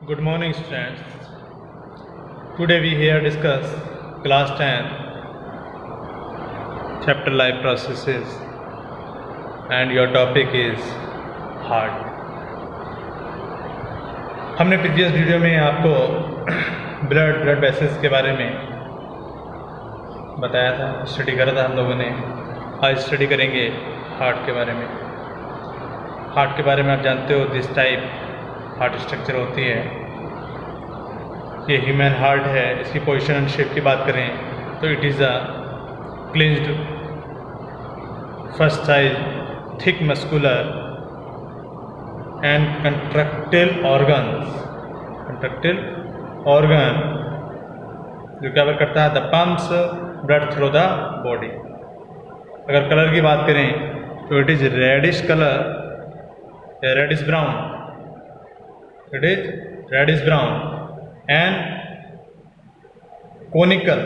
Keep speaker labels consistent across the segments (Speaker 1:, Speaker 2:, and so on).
Speaker 1: Good morning, students. Today we here discuss class 10 chapter life processes and your topic is heart. हमने previous video में आपको blood vessels के बारे में बताया था, स्टडी करा था हम लोगों ने। आज स्टडी करेंगे हार्ट के बारे में। हार्ट के बारे में आप जानते हो दिस टाइप हार्ट स्ट्रक्चर होती है। ये ह्यूमन हार्ट है। इसकी पोजीशन एंड शेप की बात करें तो it is a clenched fist size thick muscular and contractile organ जो क्या करता है the pumps blood through the body. अगर कलर की बात करें तो it is reddish colour, reddish brown, it is reddish brown and conical।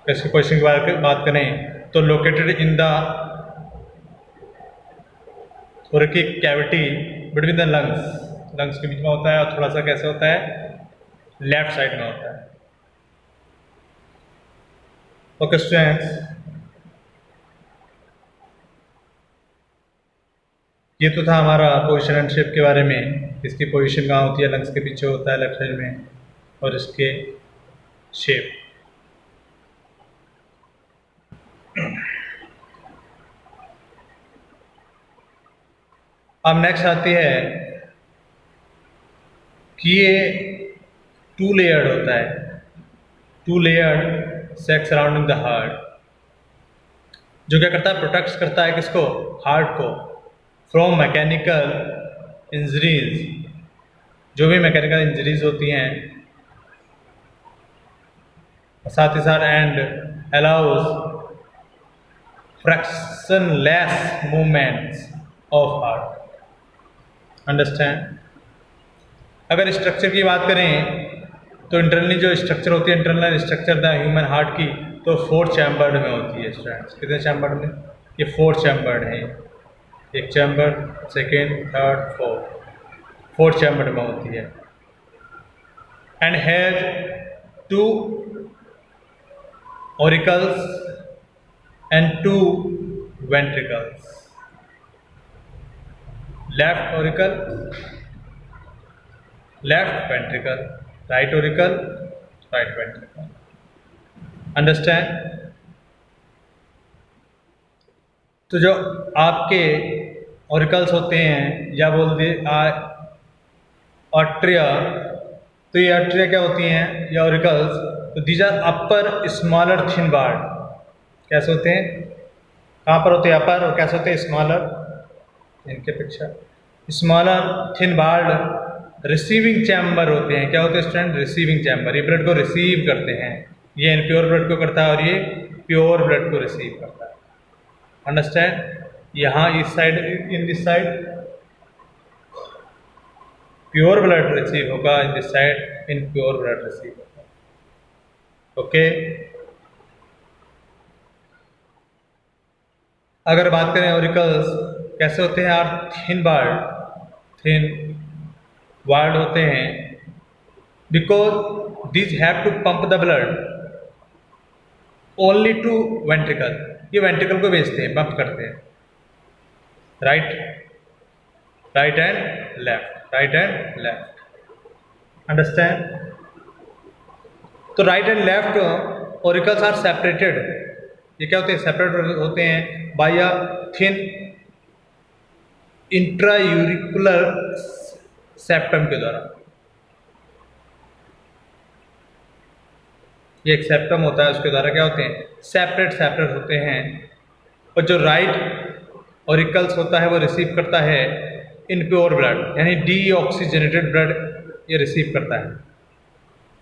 Speaker 1: इसकी पोजीशन की बात करें तो located in the thoracic cavity between the lungs के बीच में होता है और थोड़ा सा कैसे होता है लेफ्ट साइड में होता है। ओके स्टूडेंट्स, ये तो था हमारा पोजीशन एंड शेप के बारे में। इसकी पोजीशन कहाँ होती है, लंग्स के पीछे होता है लेफ्ट साइड में, और इसके शेप। अब नेक्स्ट आती है कि ये टू लेयर्ड होता है, two layered sac surrounding the heart, जो क्या करता है प्रोटेक्ट करता है किसको, हार्ट को, फ्रॉम मैकेनिकल इंजरीज। जो भी मैकेनिकल इंजरीज होती हैं, साथ ही साथ and allows frictionless movements of heart. Understand. अगर स्ट्रक्चर की बात करें तो इंटरनली जो स्ट्रक्चर होती है, internal structure the human heart की, तो 4 चैम्बर्ड में होती है स्टूडेंट्स। कितने चैम्बर्ड में? ये 4 चैम्बर्ड हैं। एक chamber, second, third, fourth chamber में होती है। And has 2 auricles and 2 ventricles. Left auricle, left ventricle, right auricle, right ventricle. Understand. तो जो आपके ऑरिकल्स होते हैं या बोल दे आर्ट्रिया, तो ये आर्ट्रिया क्या होती हैं, ये ऑरिकल्स, तो these are upper smaller thin walled. कैसे होते हैं, कहाँ पर होते हैं अपर, और कैसे होते हैं स्मॉलर, इनके अपेक्षा smaller thin walled receiving chamber होते हैं। क्या होते हैं स्टूडेंट? Receiving chamber. ये ब्लड को रिसीव करते हैं। ये इनप्योर ब्लड को करता है और ये प्योर ब्लड को रिसीव करता है। अंडरस्टैंड। यहाँ इस side, in this side pure blood receive होगा, in this side impure blood receive होगा। ओके। अगर बात करें ऑरिकल्स कैसे होते हैं, आर थिन वार्ड होते हैं, because this have to pump the blood only to ventricle. ये वेंट्रिकल को भेजते हैं, पंप करते हैं। Right and left. अंडरस्टैंड। तो right and left auricles are separated. ये क्या होते हैं? सेपरेट होते हैं by a thin interauricular septum के द्वारा। ये एक सेप्टम होता है, उसके द्वारा क्या होते हैं? सेपरेट होते हैं। और जो राइट ऑरिकल्स होता है वो रिसीव करता है इनप्योर ब्लड, यानी डीऑक्सीजनेटेड ब्लड ये रिसीव करता है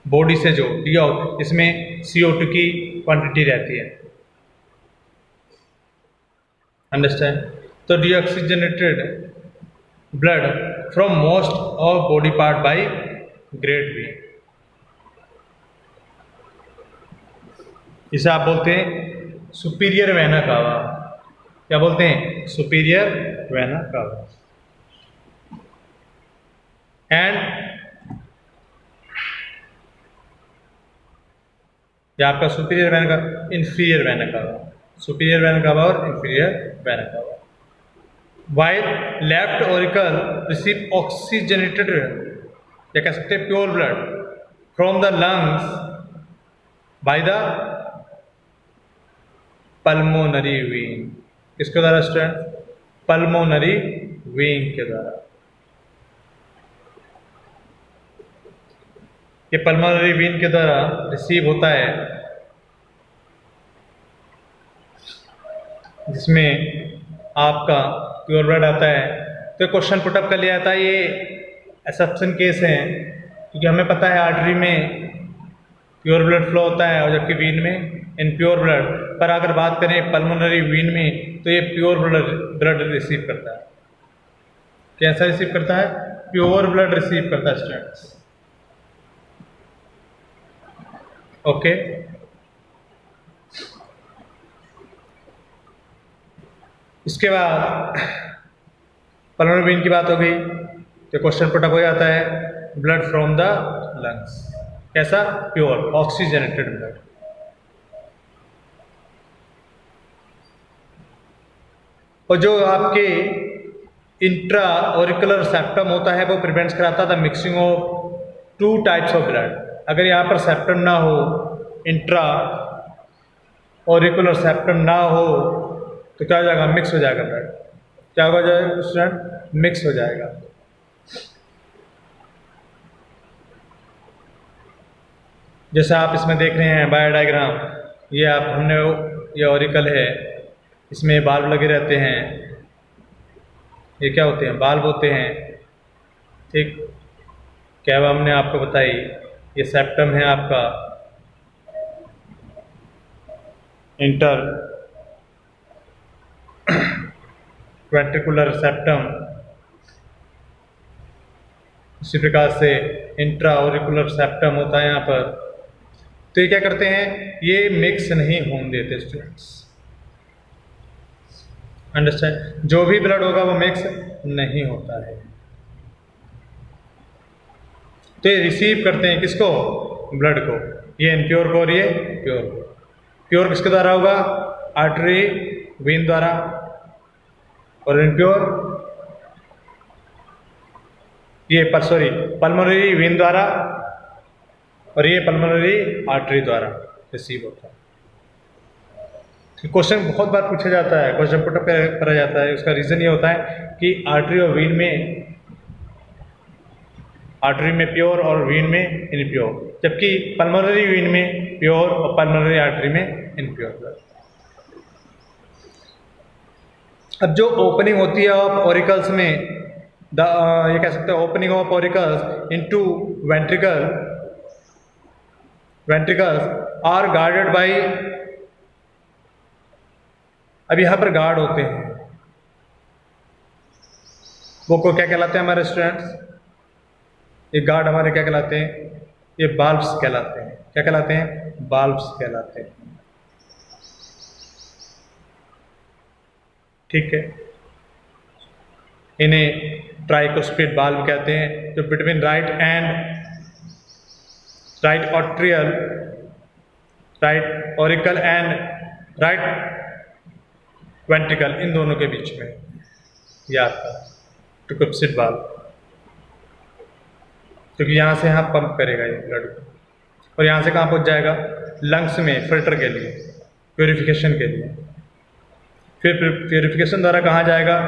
Speaker 1: बॉडी से। जो इसमें CO2 की क्वांटिटी रहती है। अंडरस्टैंड। तो deoxygenated blood from most of body part by grade B. इसे आप बोलते हैं सुपीरियर वेना कावा। क्या बोलते हैं? Superior vena cava. एंड ये आपका सुपीरियर वेन का, इंफीरियर वेन का, सुपीरियर वेन का और इंफीरियर वेन का। While left auricle receive oxygenated, या कह सकते हैं pure blood from the lungs by the pulmonary vein. किसके द्वारा स्टूडेंट? पल्मोनरी वेन के द्वारा। ये पल्मोनरी वेन के द्वारा रिसीव होता है, जिसमें आपका प्योर ब्लड आता है। तो क्वेश्चन पुटअप कर लिया था, ये एक्सेप्शन केस है, क्योंकि हमें पता है आर्टरी में प्योर ब्लड फ्लो होता है और जबकि वीन में इनप्योर ब्लड। पर अगर बात करें पल्मोनरी वीन में तो ये प्योर ब्लड रिसीव करता है। कैसा रिसीव करता है? प्योर ब्लड रिसीव करता है स्टूडेंट्स। ओके, इसके बाद पल्मोनरी वेन की बात हो गई, तो क्वेश्चन पुटअप हो जाता है ब्लड फ्रॉम द लंग्स। कैसा? Pure oxygenated blood. और जो आपके इंट्रा ऑरिकुलर सेप्टम होता है वो प्रिवेंट्स कराता था mixing of two types of blood. अगर यहाँ पर सेप्टम ना हो, इंट्रा ऑरिकुलर सेप्टम ना हो, तो क्या हो जाएगा? मिक्स हो जाएगा ब्लड। क्या हो जाएगा स्टूडेंट? मिक्स हो जाएगा। जैसे आप इसमें देख रहे हैं बायो डायग्राम, ये आप हमने, ये ऑरिकल है, इसमें बाल्ब लगे रहते हैं। ये क्या होते हैं? बाल्ब होते हैं। ठीक, क्या हमने आपको बताई, ये सेप्टम है आपका इंटर वेंट्रिकुलर सेप्टम। इसी प्रकार से इंट्रा ऑरिकुलर सेप्टम होता है यहाँ पर। तो ये क्या करते हैं? ये मिक्स नहीं होने देते स्टूडेंट्स। अंडरस्टैंड? जो भी ब्लड होगा वो मिक्स नहीं होता है। तो ये रिसीव करते हैं किसको? ब्लड को। ये इनप्योर को और ये प्योर को। प्योर किसके द्वारा होगा? आर्टरी वेन द्वारा, और इनप्योर ये पल्मोनरी वेन द्वारा, और ये पल्मोनरी आर्टरी द्वारा रिसीव होता है। क्वेश्चन बहुत बार पूछा जाता है, क्वेश्चन पुटअप करा जाता है। उसका रीजन ये होता है कि आर्टरी और वेन में, आर्टरी में प्योर और वेन में इनप्योर, जबकि पल्मोनरी वेन में प्योर और पल्मोनरी आर्टरी में इनप्योर। अब जो ओपनिंग होती है ऑफ ऑरिकल्स में, ये कह सकते हैं opening of auricles into ventricles are guarded by, अब यहाँ पर गार्ड होते हैं, वो को क्या कहलाते हैं हमारे स्टूडेंट्स? ये गार्ड हमारे क्या कहलाते हैं? ये बाल्ब्स कहलाते हैं। क्या कहलाते हैं? बाल्ब्स कहलाते हैं। ठीक है, इन्हें ट्राइकोस्पिड बाल्ब कहते हैं, जो between right auricle and right ventricle, इन दोनों के बीच में ये आपका ट्राइकोस्पिड बाल्ब, क्योंकि यहाँ से यहाँ पंप करेगा ये ब्लड को, और यहाँ से कहाँ पहुँच जाएगा? लंग्स में, फिल्टर के लिए, प्योरिफिकेशन के लिए। फिर प्योरिफिकेशन द्वारा कहाँ जाएगा?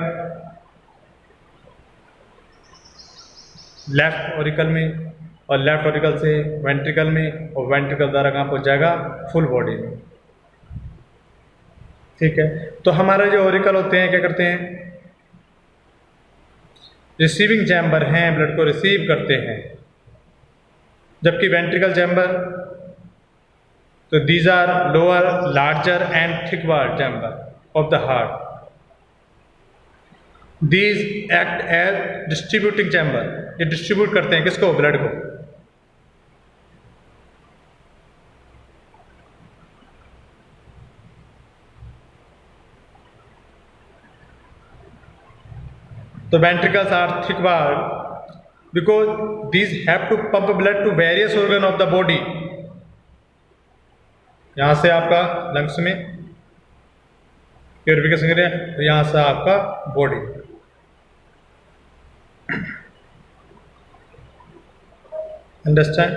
Speaker 1: लेफ्ट ऑरिकल में, और लेफ्ट ऑरिकल से वेंट्रिकल में, और वेंट्रिकल द्वारा कहाँ पहुँच जाएगा? फुल बॉडी में। ठीक है, तो हमारे जो ऑरिकल होते हैं क्या करते हैं? रिसीविंग चैम्बर हैं, ब्लड को रिसीव करते हैं, जबकि वेंट्रिकल चैम्बर, तो these are lower larger and thick wall chamber of the heart. These act as distributing chamber, ये डिस्ट्रीब्यूट करते हैं किसको? ब्लड को। तो ventricles are thick wall because these have to pump blood to various organ of the body. यहाँ से आपका lungs में प्योरिफिकेशन करें, तो यहाँ से आपका बॉडी। अंडरस्टैंड?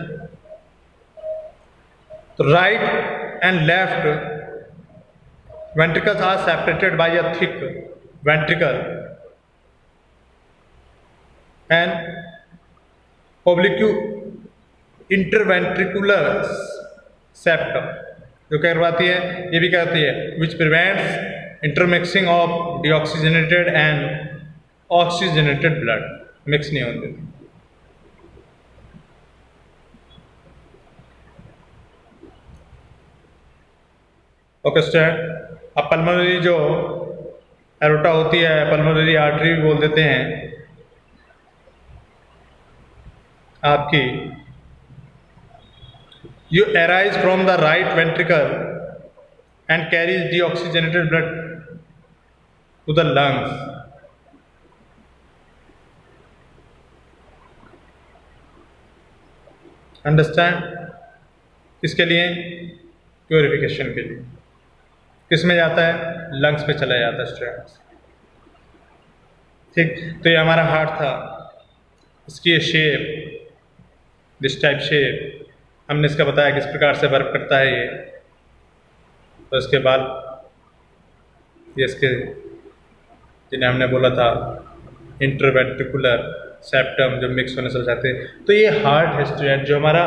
Speaker 1: तो right and left ventricles are separated by a thick ventricle and oblique interventricular septum, जो करवाती है, ये भी कहती है, which prevents intermixing of deoxygenated and oxygenated blood, mix नहीं होते। Okay stand. अब पल्मोनरी जो एरोटा होती है, पल्मोनरी आर्टरी भी बोल देते हैं आपकी, you arise from the right ventricle and carries deoxygenated blood to the lungs. Understand? किसके लिए? प्योरिफिकेशन के लिए। किस में जाता है? लंग्स पे चला जाता है स्ट्रेंड्स। ठीक, तो ये हमारा हार्ट था, इसकी ये शेप, दिस टाइप शेप, हमने इसका बताया किस प्रकार से वर्क करता है ये। तो इसके बाद ये इसके जिन्हें हमने बोला था इंटरवेंट्रिकुलर सेप्टम, जो मिक्स होने से जाते हैं। तो ये हार्ट है स्टूडेंट, जो हमारा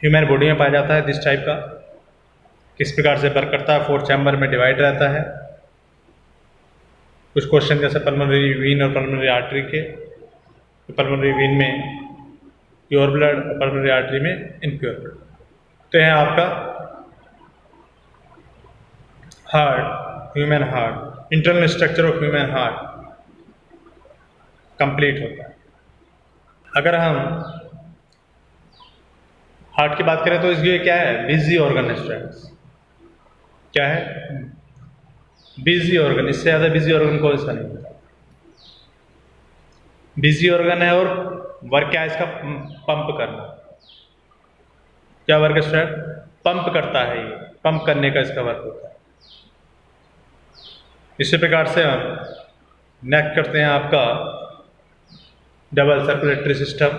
Speaker 1: ह्यूमन बॉडी में पाया जाता है, दिस टाइप का। किस प्रकार से वर्क करता है? 4 चैम्बर में डिवाइड रहता है। कुछ क्वेश्चन जैसे पल्मोनरी वीन और पल्मोनरी आर्टरी के, तो पल्मोनरी वीन में प्योर ब्लड और पल्मोनरी आर्टरी में इनप्योर ब्लड। तो यह आपका heart, human heart, internal structure of human heart complete होता है। अगर हम हार्ट की बात करें तो इसके क्या है? Busy organ strands. क्या है? Busy organ. इससे ज़्यादा बिजी ऑर्गन कौन सा नहीं होता। बिजी ऑर्गन है और वर्क क्या है इसका? पंप करना। क्या वर्क है स्टूडेंट? पंप करता है, ये पंप करने का इसका वर्क होता है। इसी प्रकार से हम नेक्स्ट करते हैं आपका डबल सर्कुलेटरी सिस्टम।